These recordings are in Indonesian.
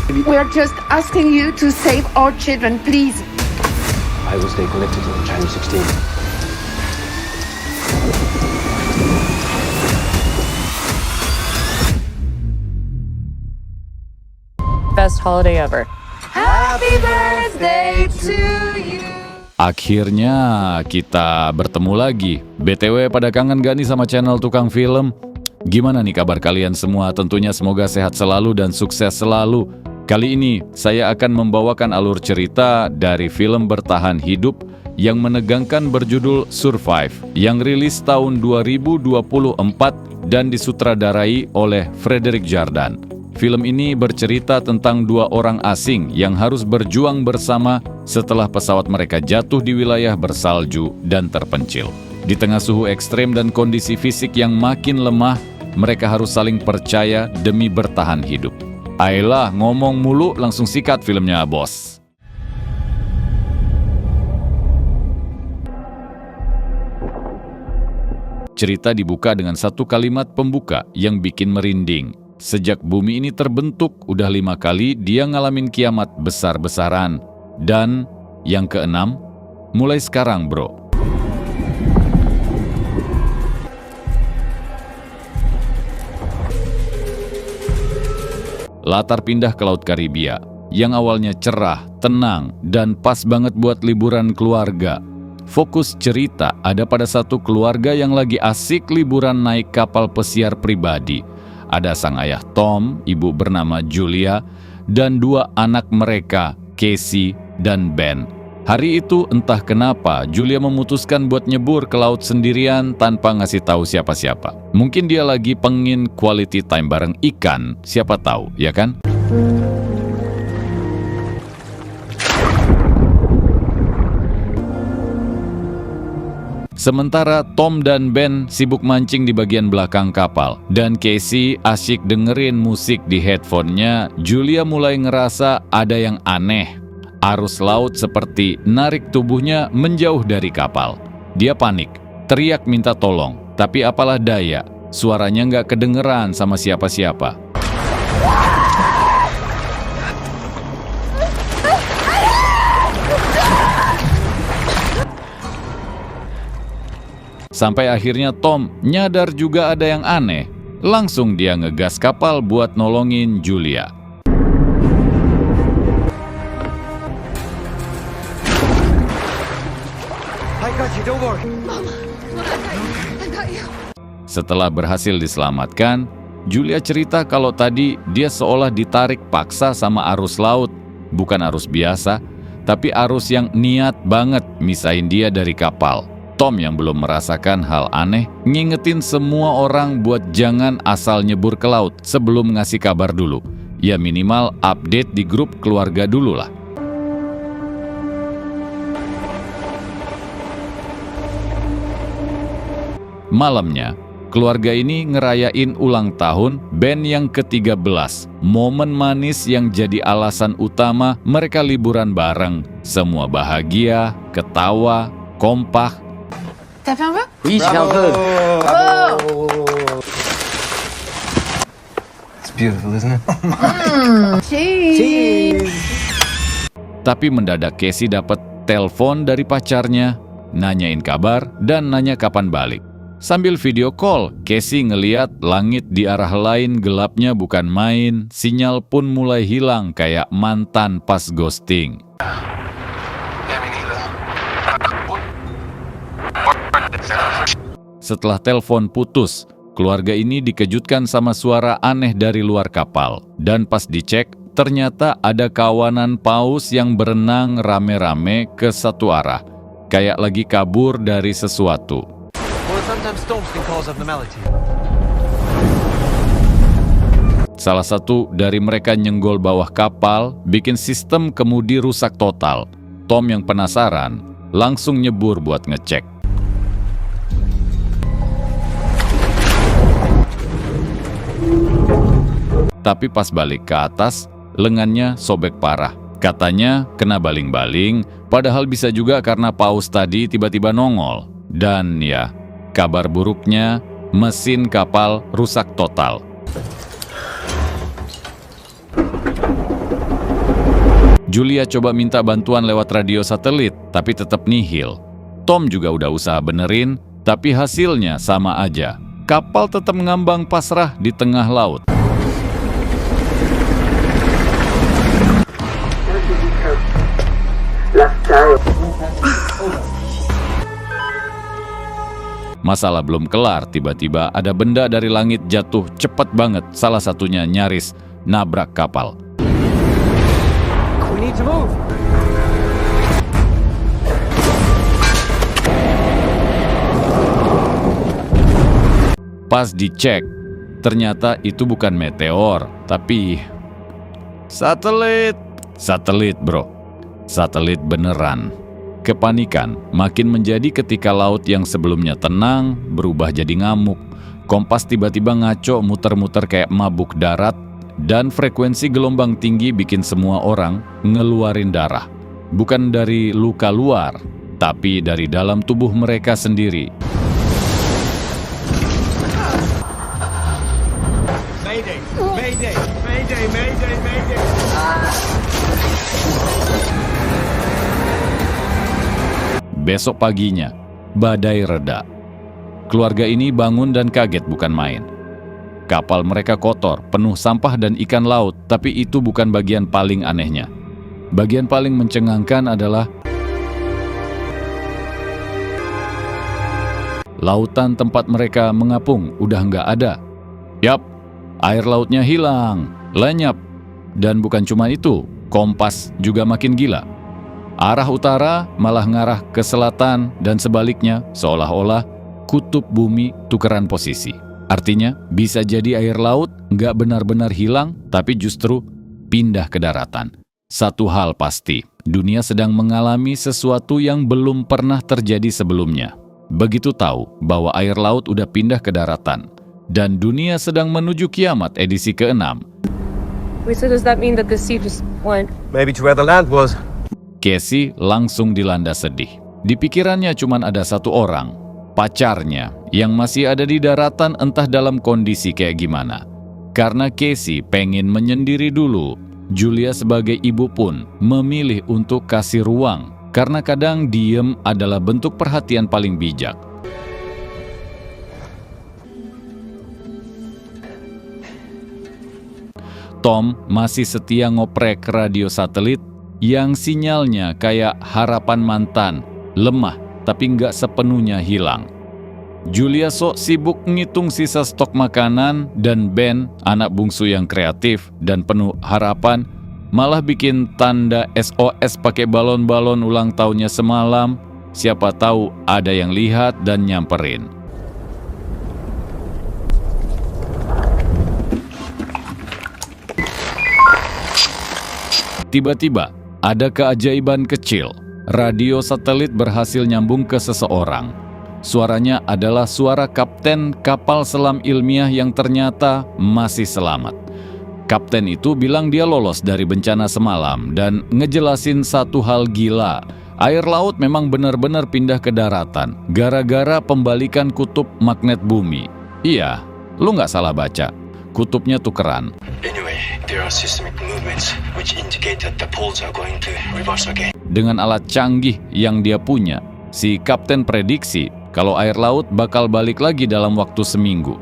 We are just asking you to save our children, please. I will stay connected to the Chinese 16. Best holiday ever. Happy birthday to you. Akhirnya kita bertemu lagi. BTW pada kangen gak nih sama channel Tukang Film? Gimana nih kabar kalian semua? Tentunya semoga sehat selalu dan sukses selalu. Kali ini saya akan membawakan alur cerita dari film bertahan hidup yang menegangkan berjudul Survive yang rilis tahun 2024 dan disutradarai oleh Frederick Jardan. Film ini bercerita tentang dua orang asing yang harus berjuang bersama setelah pesawat mereka jatuh di wilayah bersalju dan terpencil. Di tengah suhu ekstrem dan kondisi fisik yang makin lemah, mereka harus saling percaya demi bertahan hidup. Ayolah, ngomong mulu, langsung sikat filmnya, bos. Cerita dibuka dengan satu kalimat pembuka yang bikin merinding. Sejak bumi ini terbentuk, udah 5 kali dia ngalamin kiamat besar-besaran. Dan yang keenam, mulai sekarang bro. Latar pindah ke Laut Karibia, yang awalnya cerah, tenang, dan pas banget buat liburan keluarga. Fokus cerita ada pada satu keluarga yang lagi asik liburan naik kapal pesiar pribadi. Ada sang ayah Tom, ibu bernama Julia, dan 2 anak mereka, Casey dan Ben. Hari itu entah kenapa Julia memutuskan buat nyebur ke laut sendirian tanpa ngasih tahu siapa-siapa. Mungkin dia lagi pengin quality time bareng ikan, siapa tahu, ya kan? Sementara Tom dan Ben sibuk mancing di bagian belakang kapal, dan Casey asyik dengerin musik di headphone-nya, Julia mulai ngerasa ada yang aneh. Arus laut seperti narik tubuhnya menjauh dari kapal. Dia panik, teriak minta tolong, tapi apalah daya, suaranya nggak kedengeran sama siapa-siapa. Sampai akhirnya Tom nyadar juga ada yang aneh. Langsung dia ngegas kapal buat nolongin Julia. Setelah berhasil diselamatkan, Julia cerita kalau tadi dia seolah ditarik paksa sama arus laut. Bukan arus biasa, tapi arus yang niat banget misahin dia dari kapal. Tom yang belum merasakan hal aneh, ngingetin semua orang buat jangan asal nyebur ke laut sebelum ngasih kabar dulu. Ya minimal update di grup keluarga dulu lah. Malamnya, keluarga ini ngerayain ulang tahun band yang ke-13. Momen manis yang jadi alasan utama mereka liburan bareng. Semua bahagia, ketawa, kompak. T'as fait un vœu? Oui, j'ai fait un peu. It's beautiful, isn't it? Cheese. Tapi mendadak Casey dapat telepon dari pacarnya, nanyain kabar dan nanya kapan balik. Sambil video call, Casey ngeliat langit di arah lain gelapnya bukan main, sinyal pun mulai hilang kayak mantan pas ghosting. Setelah telepon putus, keluarga ini dikejutkan sama suara aneh dari luar kapal. Dan pas dicek, ternyata ada kawanan paus yang berenang rame-rame ke satu arah. Kayak lagi kabur dari sesuatu. Salah satu dari mereka nyenggol bawah kapal, bikin sistem kemudi rusak total. Tom yang penasaran, langsung nyebur buat ngecek. Tapi pas balik ke atas, lengannya sobek parah. Katanya kena baling-baling, padahal bisa juga karena paus tadi tiba-tiba nongol. Dan ya, kabar buruknya, mesin kapal rusak total. Julia coba minta bantuan lewat radio satelit, tapi tetap nihil. Tom juga udah usaha benerin, tapi hasilnya sama aja. Kapal tetap ngambang pasrah di tengah laut. Masalah belum kelar, tiba-tiba ada benda dari langit jatuh cepat banget, salah satunya nyaris nabrak kapal. We need to move. Pas dicek, ternyata itu bukan meteor, tapi satelit. Satelit, bro. Satelit beneran. Kepanikan makin menjadi ketika laut yang sebelumnya tenang berubah jadi ngamuk. Kompas tiba-tiba ngaco muter-muter kayak mabuk darat, dan frekuensi gelombang tinggi bikin semua orang ngeluarin darah. Bukan dari luka luar, tapi dari dalam tubuh mereka sendiri. Mayday! Mayday! Mayday! Mayday! Mayday! Besok paginya, badai reda. Keluarga ini bangun dan kaget bukan main. Kapal mereka kotor, penuh sampah dan ikan laut, tapi itu bukan bagian paling anehnya. Bagian paling mencengangkan adalah lautan tempat mereka mengapung udah nggak ada. Yap, air lautnya hilang, lenyap. Dan bukan cuma itu, kompas juga makin gila. Arah utara malah ngarah ke selatan dan sebaliknya, seolah-olah kutub bumi tukeran posisi. Artinya, bisa jadi air laut nggak benar-benar hilang, tapi justru pindah ke daratan. Satu hal pasti, dunia sedang mengalami sesuatu yang belum pernah terjadi sebelumnya. Begitu tahu bahwa air laut udah pindah ke daratan, dan dunia sedang menuju kiamat edisi ke-6. Wait, so does that mean that the sea just went? Maybe to where the land was. Casey langsung dilanda sedih. Di pikirannya cuma ada satu orang, pacarnya, yang masih ada di daratan entah dalam kondisi kayak gimana. Karena Casey pengen menyendiri dulu, Julia sebagai ibu pun memilih untuk kasih ruang, karena kadang diem adalah bentuk perhatian paling bijak. Tom masih setia ngoprek radio satelit yang sinyalnya kayak harapan mantan, lemah tapi nggak sepenuhnya hilang. Julia sok sibuk ngitung sisa stok makanan, dan Ben, anak bungsu yang kreatif dan penuh harapan, malah bikin tanda SOS pakai balon-balon ulang tahunnya semalam. Siapa tahu ada yang lihat dan nyamperin. Tiba-tiba, ada keajaiban kecil. Radio satelit berhasil nyambung ke seseorang. Suaranya adalah suara kapten kapal selam ilmiah yang ternyata masih selamat. Kapten itu bilang dia lolos dari bencana semalam dan ngejelasin satu hal gila. Air laut memang benar-benar pindah ke daratan gara-gara pembalikan kutub magnet bumi. Iya, lu nggak salah baca. Kutubnya tukeran. Anyway, there are seismic movements which indicate that the poles are going to reverse again. Dengan alat canggih yang dia punya, si kapten prediksi kalau air laut bakal balik lagi dalam waktu seminggu.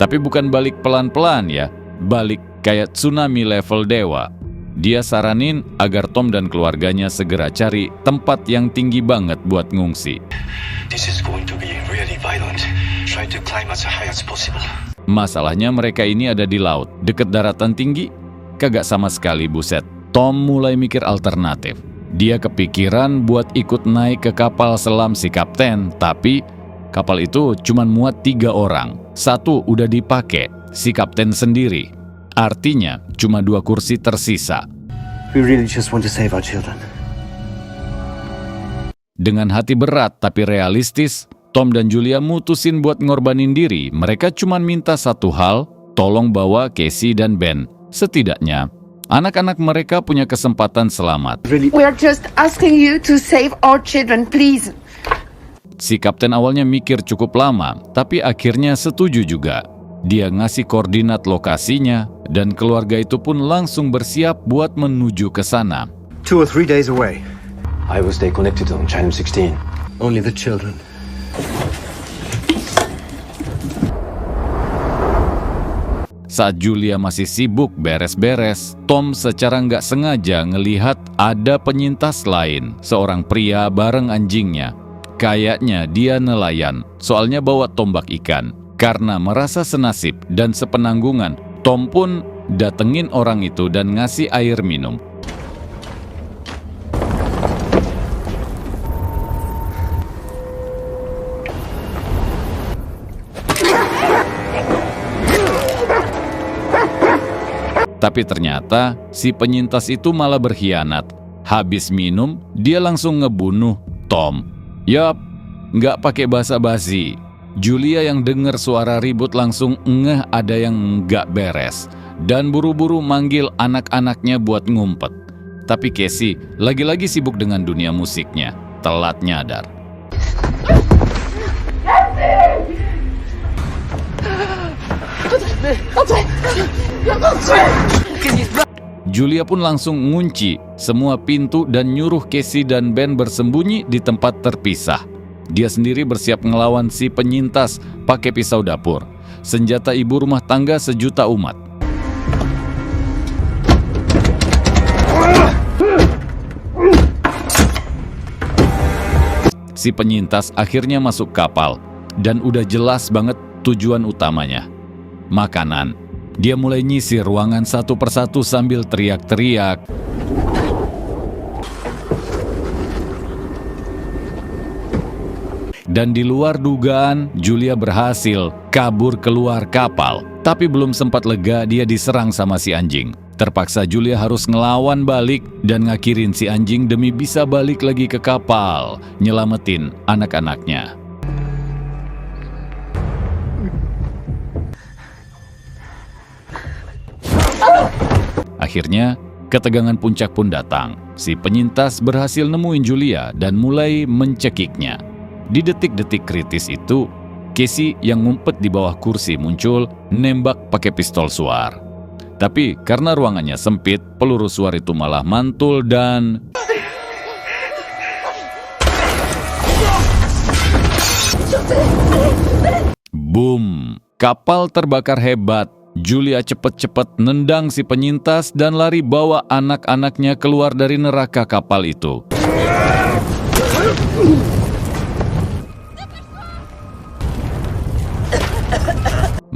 Tapi bukan balik pelan-pelan ya, balik kayak tsunami level dewa. Dia saranin agar Tom dan keluarganya segera cari tempat yang tinggi banget buat ngungsi. This is going to be really violent. Try to climb as high as possible. Masalahnya mereka ini ada di laut, deket daratan tinggi. Kagak sama sekali, buset. Tom mulai mikir alternatif. Dia kepikiran buat ikut naik ke kapal selam si kapten, tapi kapal itu cuma muat 3 orang. 1 udah dipakai, si kapten sendiri. Artinya cuma 2 kursi tersisa. We really just want to save our children. Dengan hati berat tapi realistis, Tom dan Julia mutusin buat ngorbanin diri. Mereka cuma minta satu hal, tolong bawa Casey dan Ben. Setidaknya, anak-anak mereka punya kesempatan selamat. We are just asking you to save our children, please. Si kapten awalnya mikir cukup lama, tapi akhirnya setuju juga. Dia ngasih koordinat lokasinya, dan keluarga itu pun langsung bersiap buat menuju ke sana. 2 or 3 days away. I will stay connected on Channel 16. Only the children. Saat Julia masih sibuk beres-beres, Tom secara nggak sengaja ngelihat ada penyintas lain, seorang pria bareng anjingnya. Kayaknya dia nelayan, soalnya bawa tombak ikan. Karena merasa senasib dan sepenanggungan, Tom pun datengin orang itu dan ngasih air minum. Tapi ternyata si penyintas itu malah berkhianat. Habis minum, dia langsung ngebunuh Tom. Yap, nggak pakai basa-basi. Julia yang dengar suara ribut langsung ngeh ada yang nggak beres. Dan buru-buru manggil anak-anaknya buat ngumpet. Tapi Casey lagi-lagi sibuk dengan dunia musiknya. Telat nyadar. Julia pun langsung ngunci semua pintu dan nyuruh Casey dan Ben bersembunyi di tempat terpisah. Dia sendiri bersiap ngelawan si penyintas pakai pisau dapur, senjata ibu rumah tangga sejuta umat. Si penyintas akhirnya masuk kapal dan udah jelas banget tujuan utamanya. Makanan. Dia mulai nyisir ruangan satu persatu sambil teriak-teriak. Dan di luar dugaan, Julia berhasil kabur keluar kapal. Tapi belum sempat lega, dia diserang sama si anjing. Terpaksa Julia harus ngelawan balik dan ngakhirin si anjing demi bisa balik lagi ke kapal, nyelamatin anak-anaknya. Akhirnya, ketegangan puncak pun datang. Si penyintas berhasil nemuin Julia dan mulai mencekiknya. Di detik-detik kritis itu, Casey yang ngumpet di bawah kursi muncul, nembak pakai pistol suar. Tapi karena ruangannya sempit, peluru suar itu malah mantul dan... Boom! Kapal terbakar hebat. Julia cepet-cepet nendang si penyintas dan lari bawa anak-anaknya keluar dari neraka kapal itu.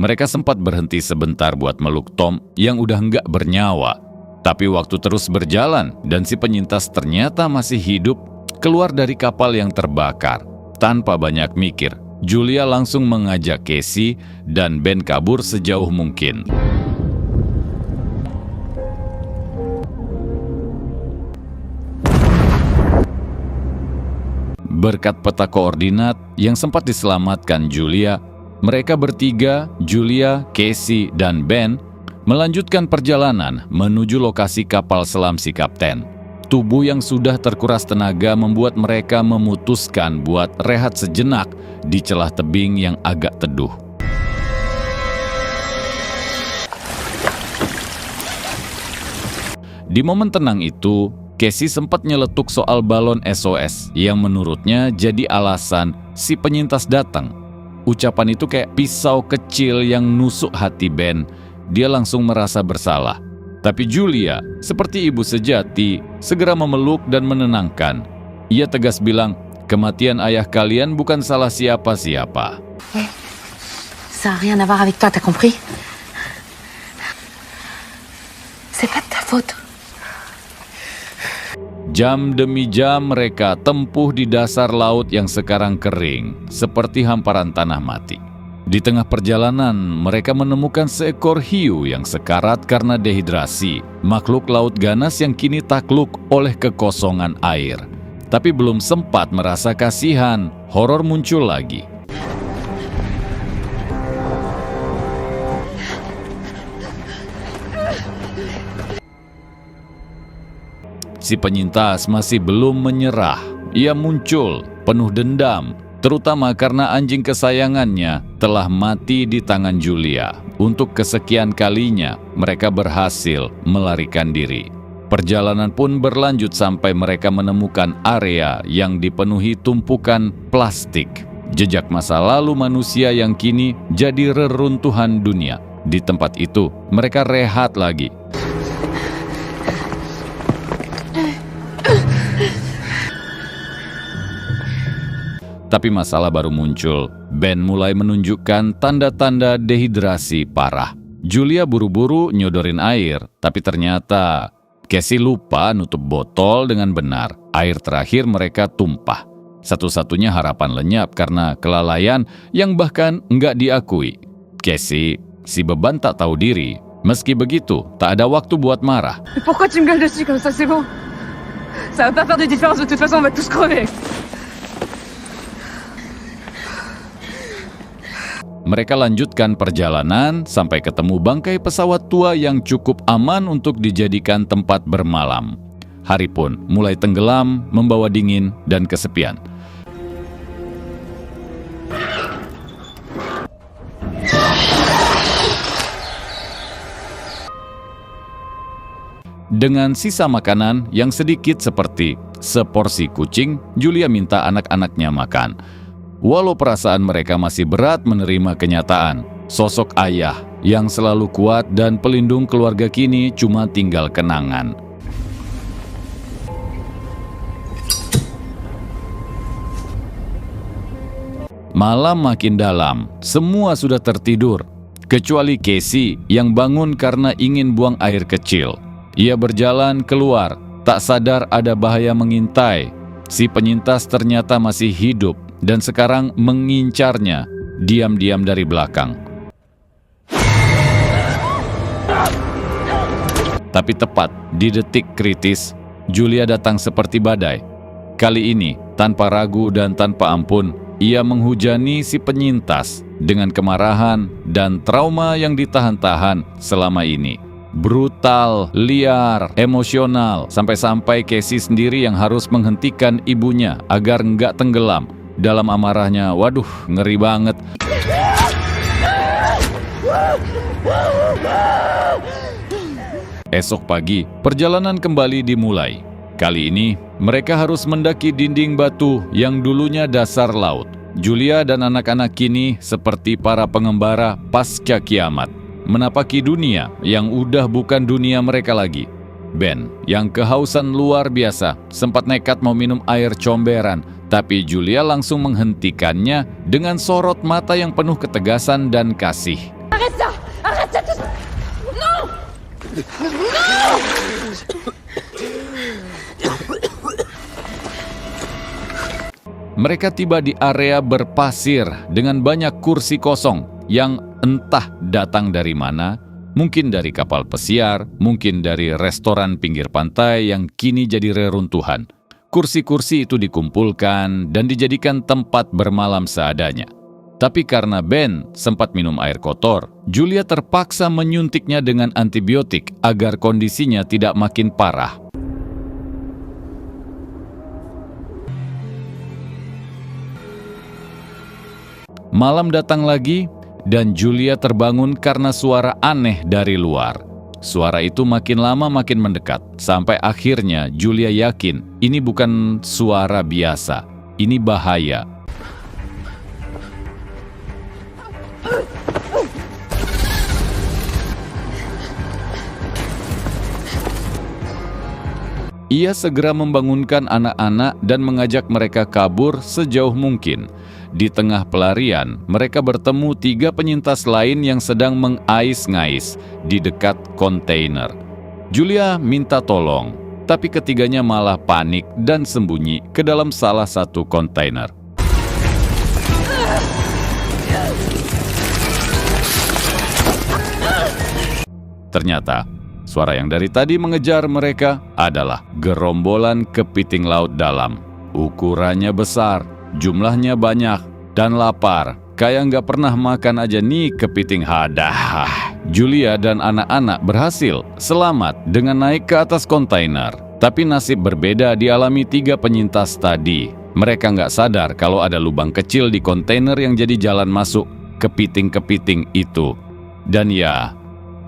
Mereka sempat berhenti sebentar buat meluk Tom yang udah nggak bernyawa. Tapi waktu terus berjalan dan si penyintas ternyata masih hidup, keluar dari kapal yang terbakar. Tanpa banyak mikir, Julia langsung mengajak Casey dan Ben kabur sejauh mungkin. Berkat peta koordinat yang sempat diselamatkan Julia, mereka bertiga, Julia, Casey, dan Ben, melanjutkan perjalanan menuju lokasi kapal selam si kapten. Tubuh yang sudah terkuras tenaga membuat mereka memutuskan buat rehat sejenak di celah tebing yang agak teduh. Di momen tenang itu, Casey sempat nyeletuk soal balon SOS yang menurutnya jadi alasan si penyintas datang. Ucapan itu kayak pisau kecil yang nusuk hati Ben. Dia langsung merasa bersalah. Tapi Julia, seperti ibu sejati, segera memeluk dan menenangkan. Ia tegas bilang, kematian ayah kalian bukan salah siapa-siapa. Ça n'a rien à voir avec toi, t'as compris? C'est pas de ta faute. Jam demi jam mereka tempuh di dasar laut yang sekarang kering, seperti hamparan tanah mati. Di tengah perjalanan, mereka menemukan seekor hiu yang sekarat karena dehidrasi, makhluk laut ganas yang kini takluk oleh kekosongan air. Tapi belum sempat merasa kasihan, horor muncul lagi. Si penyintas masih belum menyerah. Ia muncul penuh dendam, terutama karena anjing kesayangannya telah mati di tangan Julia. Untuk kesekian kalinya, mereka berhasil melarikan diri. Perjalanan pun berlanjut sampai mereka menemukan area yang dipenuhi tumpukan plastik. Jejak masa lalu manusia yang kini jadi reruntuhan dunia. Di tempat itu, mereka rehat lagi. Tapi masalah baru muncul. Ben mulai menunjukkan tanda-tanda dehidrasi parah. Julia buru-buru nyodorin air, tapi ternyata Casey lupa nutup botol dengan benar. Air terakhir mereka tumpah. Satu-satunya harapan lenyap karena kelalaian yang bahkan nggak diakui. Casey, si beban tak tahu diri. Meski begitu, tak ada waktu buat marah. Mais pourquoi tu me gueules dessus comme ça, c'est bon? Ça va pas faire de différence, de toute façon on va tous crever. Mereka lanjutkan perjalanan sampai ketemu bangkai pesawat tua yang cukup aman untuk dijadikan tempat bermalam. Hari pun mulai tenggelam, membawa dingin dan kesepian. Dengan sisa makanan yang sedikit seperti seporsi kucing, Julia minta anak-anaknya makan. Walau perasaan mereka masih berat menerima kenyataan, sosok ayah yang selalu kuat dan pelindung keluarga kini cuma tinggal kenangan. Malam makin dalam, semua sudah tertidur, kecuali Casey yang bangun karena ingin buang air kecil. Ia berjalan keluar, tak sadar ada bahaya mengintai. Si penyintas ternyata masih hidup dan sekarang mengincarnya diam-diam dari belakang. Tapi tepat di detik kritis, Julia datang seperti badai. Kali ini, tanpa ragu dan tanpa ampun, ia menghujani si penyintas dengan kemarahan dan trauma yang ditahan-tahan selama ini. Brutal, liar, emosional, sampai-sampai Casey sendiri yang harus menghentikan ibunya agar nggak tenggelam. Dalam amarahnya, waduh, ngeri banget. Esok pagi, perjalanan kembali dimulai. Kali ini, mereka harus mendaki dinding batu yang dulunya dasar laut. Julia dan anak-anak kini seperti para pengembara pasca kiamat, menapaki dunia yang udah bukan dunia mereka lagi. Ben, yang kehausan luar biasa, sempat nekat mau minum air comberan, tapi Julia langsung menghentikannya dengan sorot mata yang penuh ketegasan dan kasih. Arrête ça! Arrête ça tout... Non! Non! Mereka tiba di area berpasir dengan banyak kursi kosong yang entah datang dari mana, mungkin dari kapal pesiar, mungkin dari restoran pinggir pantai yang kini jadi reruntuhan. Kursi-kursi itu dikumpulkan dan dijadikan tempat bermalam seadanya. Tapi karena Ben sempat minum air kotor, Julia terpaksa menyuntiknya dengan antibiotik agar kondisinya tidak makin parah. Malam datang lagi, dan Julia terbangun karena suara aneh dari luar. Suara itu makin lama makin mendekat, sampai akhirnya Julia yakin ini bukan suara biasa, ini bahaya. Ia segera membangunkan anak-anak dan mengajak mereka kabur sejauh mungkin. Di tengah pelarian, mereka bertemu 3 penyintas lain yang sedang mengais-ngais di dekat kontainer. Julia minta tolong, tapi ketiganya malah panik dan sembunyi ke dalam salah satu kontainer. Ternyata, suara yang dari tadi mengejar mereka adalah gerombolan kepiting laut dalam. Ukurannya besar, jumlahnya banyak, dan lapar. Kayak nggak pernah makan aja nih kepiting hadah. Julia dan anak-anak berhasil selamat dengan naik ke atas kontainer. Tapi nasib berbeda dialami 3 penyintas tadi. Mereka nggak sadar kalau ada lubang kecil di kontainer yang jadi jalan masuk kepiting-kepiting itu. Dan ya,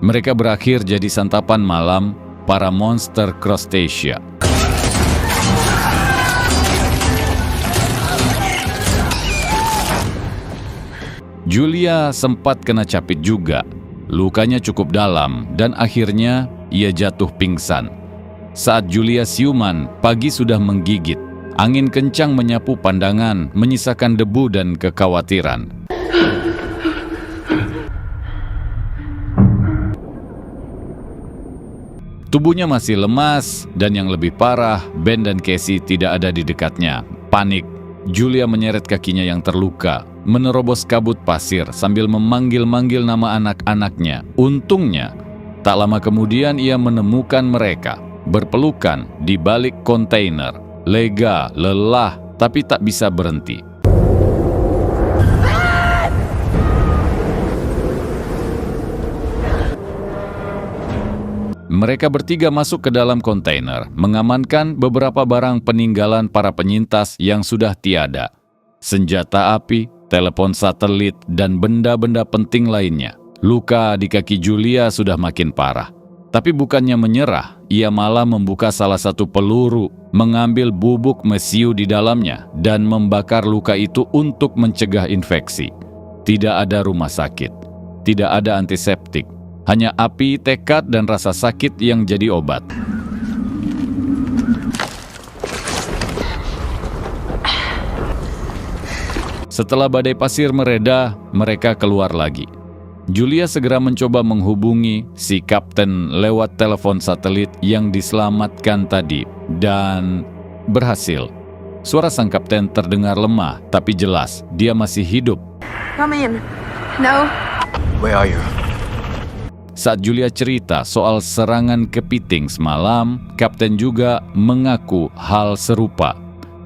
mereka berakhir jadi santapan malam para monster Crustacea. Julia sempat kena capit juga. Lukanya cukup dalam dan akhirnya ia jatuh pingsan. Saat Julia siuman, pagi sudah menggigit. Angin kencang menyapu pandangan, menyisakan debu dan kekhawatiran. Tubuhnya masih lemas, dan yang lebih parah, Ben dan Casey tidak ada di dekatnya. Panik, Julia menyeret kakinya yang terluka, menerobos kabut pasir sambil memanggil-manggil nama anak-anaknya. Untungnya, tak lama kemudian ia menemukan mereka, berpelukan di balik kontainer. Lega, lelah, tapi tak bisa berhenti. Mereka bertiga masuk ke dalam kontainer, mengamankan beberapa barang peninggalan para penyintas yang sudah tiada. Senjata api, telepon satelit, dan benda-benda penting lainnya. Luka di kaki Julia sudah makin parah. Tapi bukannya menyerah, ia malah membuka salah satu peluru, mengambil bubuk mesiu di dalamnya, dan membakar luka itu untuk mencegah infeksi. Tidak ada rumah sakit, tidak ada antiseptik, hanya api, tekad, dan rasa sakit yang jadi obat. Setelah badai pasir mereda, mereka keluar lagi. Julia segera mencoba menghubungi si kapten lewat telepon satelit yang diselamatkan tadi, dan berhasil. Suara sang kapten terdengar lemah, tapi jelas dia masih hidup. Come in. No. Where are you? Saat Julia cerita soal serangan kepiting semalam, kapten juga mengaku hal serupa.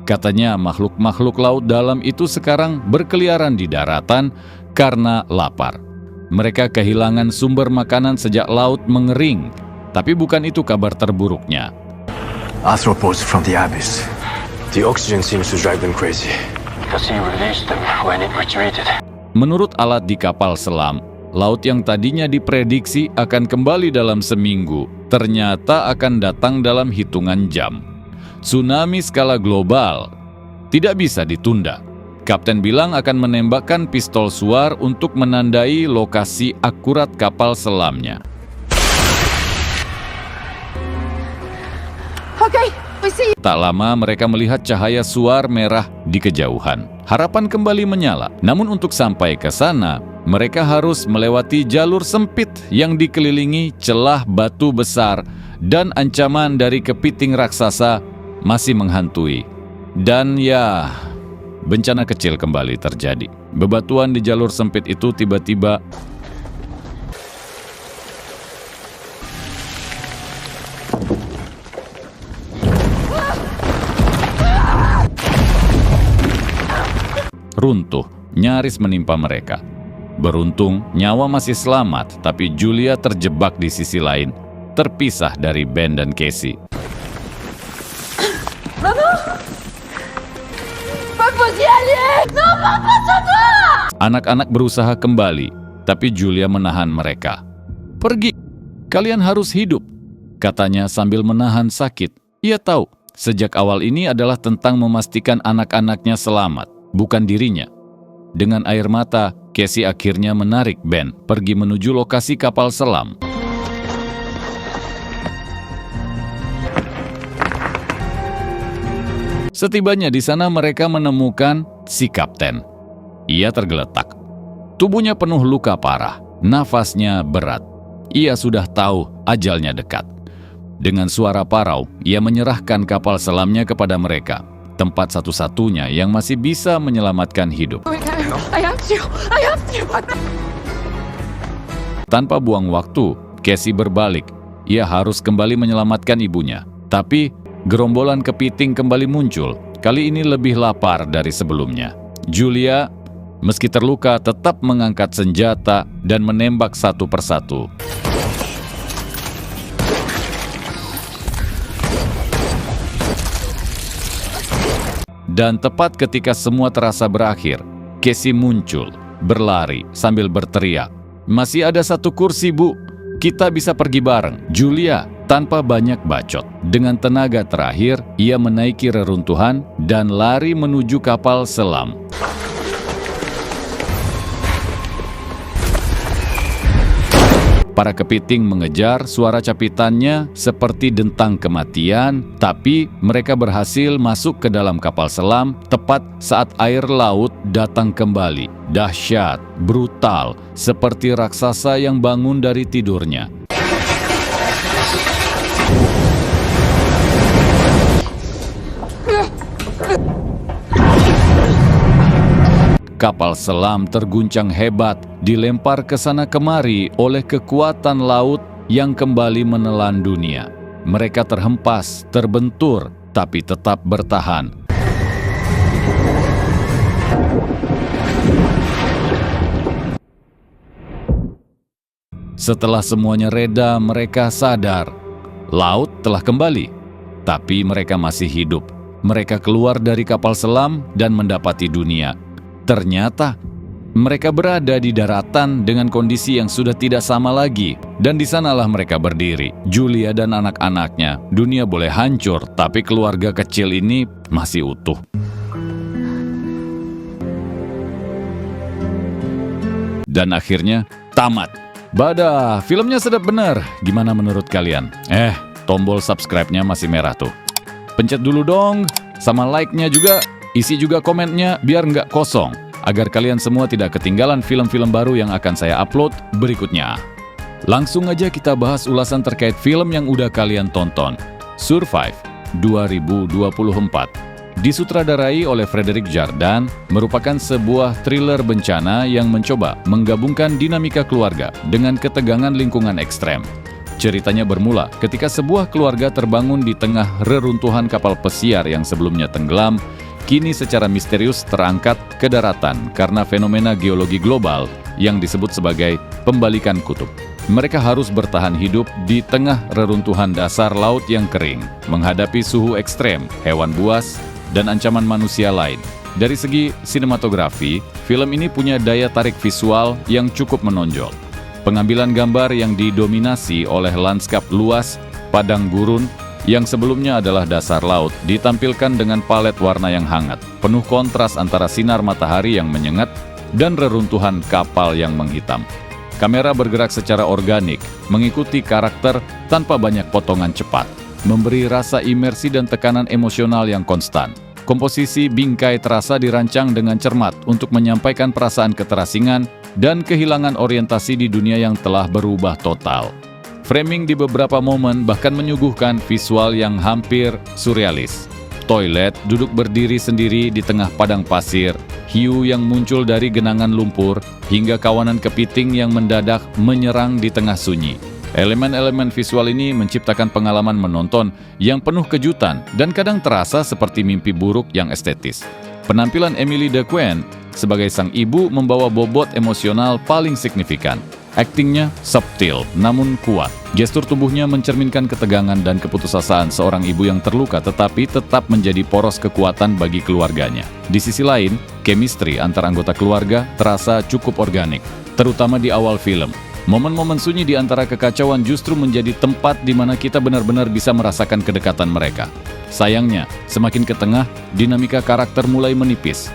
Katanya makhluk-makhluk laut dalam itu sekarang berkeliaran di daratan karena lapar. Mereka kehilangan sumber makanan sejak laut mengering, tapi bukan itu kabar terburuknya. Arthropods from the abyss. The oxygen seems to drive them crazy. Because he released them when it retreated. Menurut alat di kapal selam, laut yang tadinya diprediksi akan kembali dalam seminggu, ternyata akan datang dalam hitungan jam. Tsunami skala global tidak bisa ditunda. Kapten bilang akan menembakkan pistol suar untuk menandai lokasi akurat kapal selamnya. Okay, we see you. Tak lama mereka melihat cahaya suar merah di kejauhan. Harapan kembali menyala. Namun untuk sampai ke sana, mereka harus melewati jalur sempit yang dikelilingi celah batu besar, dan ancaman dari kepiting raksasa masih menghantui. Dan ya, bencana kecil kembali terjadi. Bebatuan di jalur sempit itu tiba-tiba runtuh, nyaris menimpa mereka. Beruntung, nyawa masih selamat, tapi Julia terjebak di sisi lain, terpisah dari Ben dan Casey. Anak-anak berusaha kembali, tapi Julia menahan mereka. "Pergi, kalian harus hidup," katanya sambil menahan sakit. Ia tahu, sejak awal ini adalah tentang memastikan anak-anaknya selamat, bukan dirinya. Dengan air mata, Casey akhirnya menarik Ben pergi menuju lokasi kapal selam. Setibanya di sana mereka menemukan si kapten. Ia tergeletak. Tubuhnya penuh luka parah, nafasnya berat. Ia sudah tahu ajalnya dekat. Dengan suara parau, ia menyerahkan kapal selamnya kepada mereka, tempat satu-satunya yang masih bisa menyelamatkan hidup. I have to. Tanpa buang waktu, Casey berbalik. Ia harus kembali menyelamatkan ibunya. Tapi gerombolan kepiting kembali muncul, kali ini lebih lapar dari sebelumnya. Julia, meski terluka, tetap mengangkat senjata dan menembak satu persatu. Dan tepat ketika semua terasa berakhir, Casey muncul, berlari sambil berteriak, "Masih ada satu kursi, Bu. Kita bisa pergi bareng." Julia, tanpa banyak bacot. Dengan tenaga terakhir, ia menaiki reruntuhan dan lari menuju kapal selam. Para kepiting mengejar, suara capitannya seperti dentang kematian, tapi mereka berhasil masuk ke dalam kapal selam tepat saat air laut datang kembali. Dahsyat, brutal, seperti raksasa yang bangun dari tidurnya. Kapal selam terguncang hebat, dilempar ke sana kemari oleh kekuatan laut yang kembali menelan dunia. Mereka terhempas, terbentur, tapi tetap bertahan. Setelah semuanya reda, mereka sadar. Laut telah kembali, tapi mereka masih hidup. Mereka keluar dari kapal selam dan mendapati dunia. Ternyata, mereka berada di daratan dengan kondisi yang sudah tidak sama lagi. Dan di sanalah mereka berdiri, Julia dan anak-anaknya. Dunia boleh hancur, tapi keluarga kecil ini masih utuh. Dan akhirnya, tamat. Badah, filmnya sedap bener. Gimana menurut kalian? Tombol subscribe-nya masih merah tuh. Pencet dulu dong, sama like-nya juga. Isi juga komennya biar nggak kosong, agar kalian semua tidak ketinggalan film-film baru yang akan saya upload berikutnya. Langsung aja kita bahas ulasan terkait film yang udah kalian tonton. Survive 2024 disutradarai oleh Frederick Jardan, merupakan sebuah thriller bencana yang mencoba menggabungkan dinamika keluarga dengan ketegangan lingkungan ekstrem. Ceritanya bermula ketika sebuah keluarga terbangun di tengah reruntuhan kapal pesiar yang sebelumnya tenggelam, kini secara misterius terangkat ke daratan karena fenomena geologi global yang disebut sebagai pembalikan kutub. Mereka harus bertahan hidup di tengah reruntuhan dasar laut yang kering, menghadapi suhu ekstrem, hewan buas, dan ancaman manusia lain. Dari segi sinematografi, film ini punya daya tarik visual yang cukup menonjol. Pengambilan gambar yang didominasi oleh lanskap luas, padang gurun, yang sebelumnya adalah dasar laut, ditampilkan dengan palet warna yang hangat, penuh kontras antara sinar matahari yang menyengat dan reruntuhan kapal yang menghitam. Kamera bergerak secara organik, mengikuti karakter tanpa banyak potongan cepat, memberi rasa imersi dan tekanan emosional yang konstan. Komposisi bingkai terasa dirancang dengan cermat untuk menyampaikan perasaan keterasingan dan kehilangan orientasi di dunia yang telah berubah total. Framing di beberapa momen bahkan menyuguhkan visual yang hampir surrealis. Toilet duduk berdiri sendiri di tengah padang pasir, hiu yang muncul dari genangan lumpur, hingga kawanan kepiting yang mendadak menyerang di tengah sunyi. Elemen-elemen visual ini menciptakan pengalaman menonton yang penuh kejutan dan kadang terasa seperti mimpi buruk yang estetis. Penampilan Emily DeQueen sebagai sang ibu membawa bobot emosional paling signifikan. Aktingnya subtil namun kuat. Gestur tubuhnya mencerminkan ketegangan dan keputusasaan seorang ibu yang terluka tetapi tetap menjadi poros kekuatan bagi keluarganya. Di sisi lain, chemistry antar anggota keluarga terasa cukup organik, terutama di awal film. Momen-momen sunyi di antara kekacauan justru menjadi tempat di mana kita benar-benar bisa merasakan kedekatan mereka. Sayangnya, semakin ke tengah, dinamika karakter mulai menipis.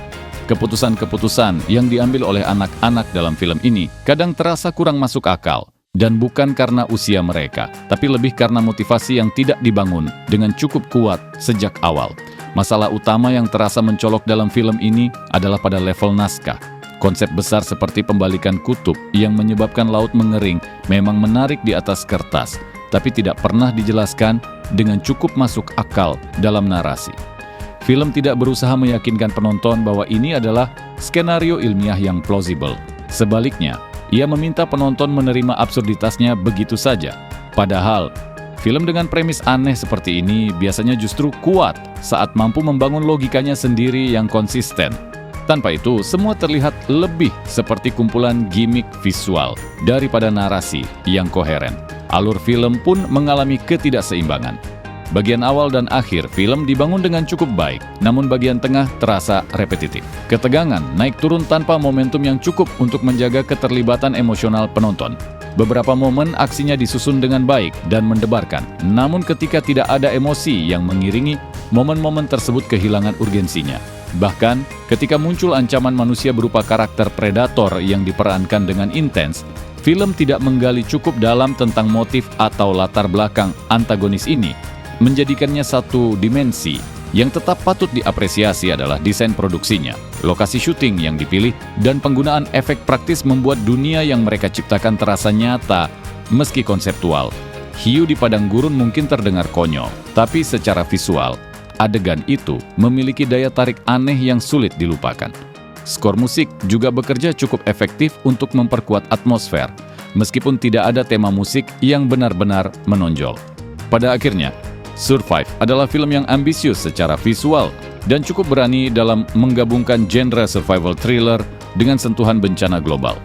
Keputusan-keputusan yang diambil oleh anak-anak dalam film ini kadang terasa kurang masuk akal. Dan bukan karena usia mereka, tapi lebih karena motivasi yang tidak dibangun dengan cukup kuat sejak awal. Masalah utama yang terasa mencolok dalam film ini adalah pada level naskah. Konsep besar seperti pembalikan kutub yang menyebabkan laut mengering memang menarik di atas kertas, tapi tidak pernah dijelaskan dengan cukup masuk akal dalam narasi. Film tidak berusaha meyakinkan penonton bahwa ini adalah skenario ilmiah yang plausible. Sebaliknya, ia meminta penonton menerima absurditasnya begitu saja. Padahal, film dengan premis aneh seperti ini biasanya justru kuat saat mampu membangun logikanya sendiri yang konsisten. Tanpa itu, semua terlihat lebih seperti kumpulan gimmick visual daripada narasi yang koheren. Alur film pun mengalami ketidakseimbangan. Bagian awal dan akhir film dibangun dengan cukup baik, namun bagian tengah terasa repetitif. Ketegangan naik turun tanpa momentum yang cukup untuk menjaga keterlibatan emosional penonton. Beberapa momen aksinya disusun dengan baik dan mendebarkan. Namun ketika tidak ada emosi yang mengiringi, momen-momen tersebut kehilangan urgensinya. Bahkan ketika muncul ancaman manusia berupa karakter predator yang diperankan dengan intens, film tidak menggali cukup dalam tentang motif atau latar belakang antagonis ini. Menjadikannya satu dimensi. Yang tetap patut diapresiasi adalah desain produksinya, lokasi syuting yang dipilih, dan penggunaan efek praktis membuat dunia yang mereka ciptakan terasa nyata, meski konseptual. Hiu di padang gurun mungkin terdengar konyol, tapi secara visual, adegan itu memiliki daya tarik aneh yang sulit dilupakan. Skor musik juga bekerja cukup efektif untuk memperkuat atmosfer, meskipun tidak ada tema musik yang benar-benar menonjol. Pada akhirnya, Survive adalah film yang ambisius secara visual dan cukup berani dalam menggabungkan genre survival thriller dengan sentuhan bencana global.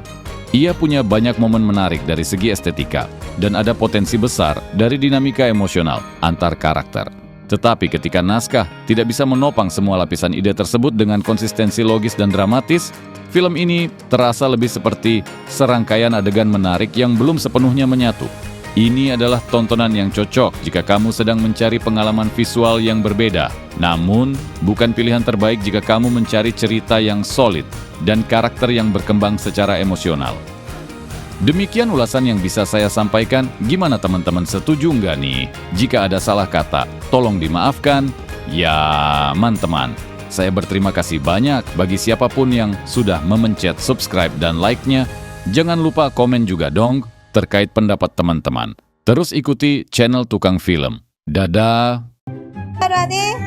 Ia punya banyak momen menarik dari segi estetika dan ada potensi besar dari dinamika emosional antar karakter. Tetapi ketika naskah tidak bisa menopang semua lapisan ide tersebut dengan konsistensi logis dan dramatis, film ini terasa lebih seperti serangkaian adegan menarik yang belum sepenuhnya menyatu. Ini adalah tontonan yang cocok jika kamu sedang mencari pengalaman visual yang berbeda. Namun, bukan pilihan terbaik jika kamu mencari cerita yang solid dan karakter yang berkembang secara emosional. Demikian ulasan yang bisa saya sampaikan. Gimana teman-teman, setuju nggak nih? Jika ada salah kata, tolong dimaafkan. Ya, teman-teman. Saya berterima kasih banyak bagi siapapun yang sudah memencet subscribe dan like-nya. Jangan lupa komen juga dong terkait pendapat teman-teman. Terus ikuti channel Tukang Film. Dadah! Aduh,